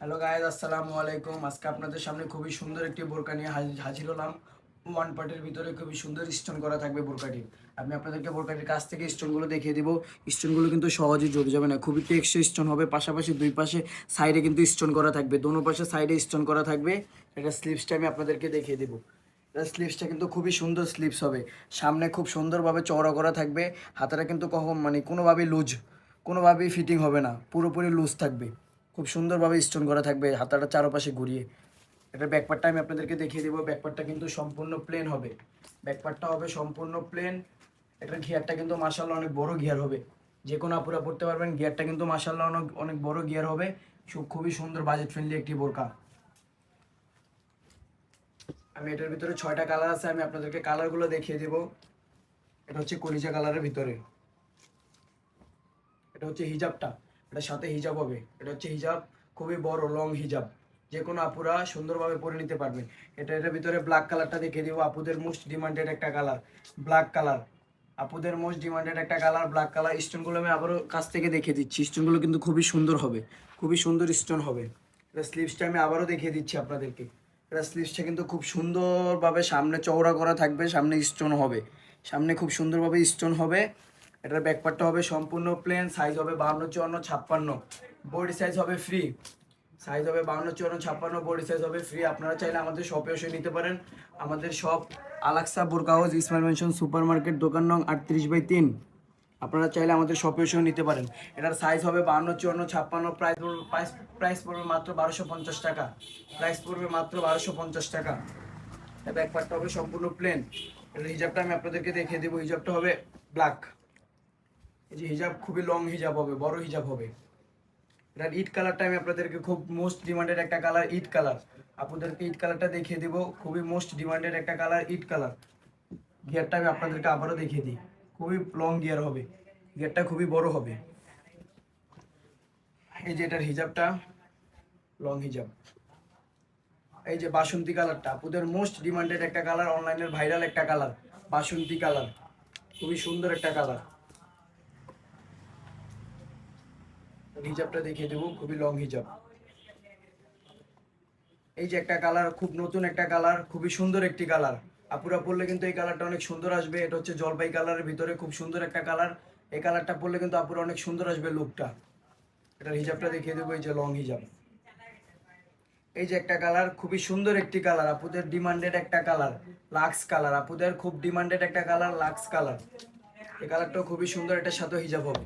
Hello guys, আসসালামু আলাইকুম। আজকে আপনাদের সামনে খুবই সুন্দর একটি বোরকা নিয়ে হাজির হলাম। ওয়ান পার্টের ভিতরে খুবই সুন্দর স্টোন করা থাকবে বোরকাটি। আমি আপনাদেরকে বোরকাটির কাছ থেকে স্টোনগুলো দেখিয়ে দিব। স্টোনগুলো কিন্তু সহজেই জড়ে যাবে না, খুবই টেকসই স্টোন হবে। পাশাপাশি দুই পাশে সাইডে কিন্তু স্টোন করা থাকবে, দোনো পাশে সাইডে স্টোন করা থাকবে। এটা স্লিভসটা আমি আপনাদেরকে দেখিয়ে দেবো। এটা স্লিভসটা কিন্তু খুবই সুন্দর স্লিভস হবে। সামনে খুব সুন্দরভাবে চওড়া করা থাকবে। হাতাটা কিন্তু কোনোভাবেই কোনোভাবেই ফিটিং হবে না, পুরোপুরি লুজ থাকবে। খুব সুন্দরভাবে স্টোন করা থাকবে হাতাটা চারপাশে ঘুরিয়ে। এটার ব্যাকপার্টটা আমি আপনাদেরকে দেখিয়ে দেবো। ব্যাকপার্টটা কিন্তু সম্পূর্ণ প্লেন হবে। ব্যাকপার্টটা হবে সম্পূর্ণ প্লেন। এটার গিয়ারটা কিন্তু মাশাআল্লাহ অনেক বড় গিয়ার হবে। যে কোনো আপুরা পড়তে পারবেন। গিয়ারটা কিন্তু মাশাআল্লাহ অনেক অনেক বড় গিয়ার হবে। খুবই সুন্দর বাজেট ফ্রেন্ডলি একটি বোরকা। আমি এটার ভিতরে 6টা কালার আছে, আমি আপনাদেরকে কালারগুলো দেখিয়ে দেবো। এটা হচ্ছে কলিজা কালারের ভিতরে। এটা হচ্ছে হিজাবটা, এটার সাথে হিজাব হবে। এটা হচ্ছে হিজাব, খুবই বড় লং হিজাব। যে কোনো আপুরা সুন্দরভাবে পরে নিতে পারবেন। এটার ভিতরে ব্ল্যাক কালারটা দেখিয়ে দিব। আপুদের মোস্ট ডিমান্ডেড একটা কালার ব্ল্যাক কালার। আপুদের মোস্ট ডিমান্ডেড একটা কালার ব্ল্যাক কালার। স্টোনগুলো আমি আবারও কাছ থেকে দেখিয়ে দিচ্ছি। স্টোনগুলো কিন্তু খুবই সুন্দর হবে, খুবই সুন্দর স্টোন হবে। এটা স্লিভসটা আমি আবারও দেখিয়ে দিচ্ছি আপনাদেরকে। এটা স্লিভসটা কিন্তু খুব সুন্দরভাবে সামনে চওড়া করা থাকবে, সামনে স্টোন হবে, সামনে খুব সুন্দরভাবে স্টোন হবে। এটার ব্যাকপার্টটা হবে সম্পূর্ণ প্লেন। সাইজ হবে 52, 54, 56। বডি সাইজ হবে ফ্রি। সাইজ হবে 52, 54, 56। বডি সাইজ হবে ফ্রি। আপনারা চাইলে আমাদের শপে এসে নিতে পারেন। আমাদের শপ আলাক্সা বোরকা house, Ismail mention super market, দোকান নং 38/3। আপনারা চাইলে আমাদের শপে এসেও নিতে পারেন। এটার সাইজ হবে 52, 54, 56। প্রাইস পড়বে মাত্র 1250 টাকা। প্রাইস পড়বে মাত্র 1250 টাকা। ব্যাকপার্টটা হবে সম্পূর্ণ প্লেন। এটার হিজাবটা আমি আপনাদেরকে দেখিয়ে দেবো। হিজাবটা হবে ব্ল্যাক। এই যে হিজাব খুবই লং হিজাব হবে, বড় হিজাব হবে। এটার ইট কালারটা আমি আপনাদেরকে, খুব মোস্ট ডিমান্ডেড একটা কালার ইট কালার। আপনাদেরকে ইট কালারটা দেখিয়ে দিব। খুবই মোস্ট ডিমান্ডেড একটা কালার ইট কালার। গিয়ারটা আমি আপনাদেরকে আবারও দেখিয়ে দিই। খুবই লং গিয়ার হবে, গিয়ারটা খুবই বড় হবে। এই যে এটার হিজাবটা লং হিজাব। এই যে বাসন্তী কালারটা আপুদের মোস্ট ডিমান্ডেড একটা কালার, অনলাইনের ভাইরাল একটা কালার বাসন্তী কালার। খুবই সুন্দর একটা কালার। হিজাবটা দেখিয়ে দেবো, খুবই লং হিজাব। এই যে একটা কালার, খুব নতুন একটা কালার, খুবই সুন্দর একটি কালার। আপুরা পরলে কিন্তু এই কালারটা অনেক সুন্দর আসবে। এটা হচ্ছে জলপাই কালারের ভিতরে, খুব সুন্দর একটা কালার। এই কালারটা পরলে কিন্তু আপুরা অনেক সুন্দর আসবে লুকটা। এটার হিজাবটা দেখিয়ে দেবো। এই যে লং হিজাব। এই যে একটা কালার, খুবই সুন্দর একটি কালার, আপুদের ডিমান্ডেড একটা কালার লাক্স কালার। আপুদের খুব ডিমান্ডেড একটা কালার লাক্স কালার। এই কালারটাও খুবই সুন্দর, এটার সাথে হিজাব হবে।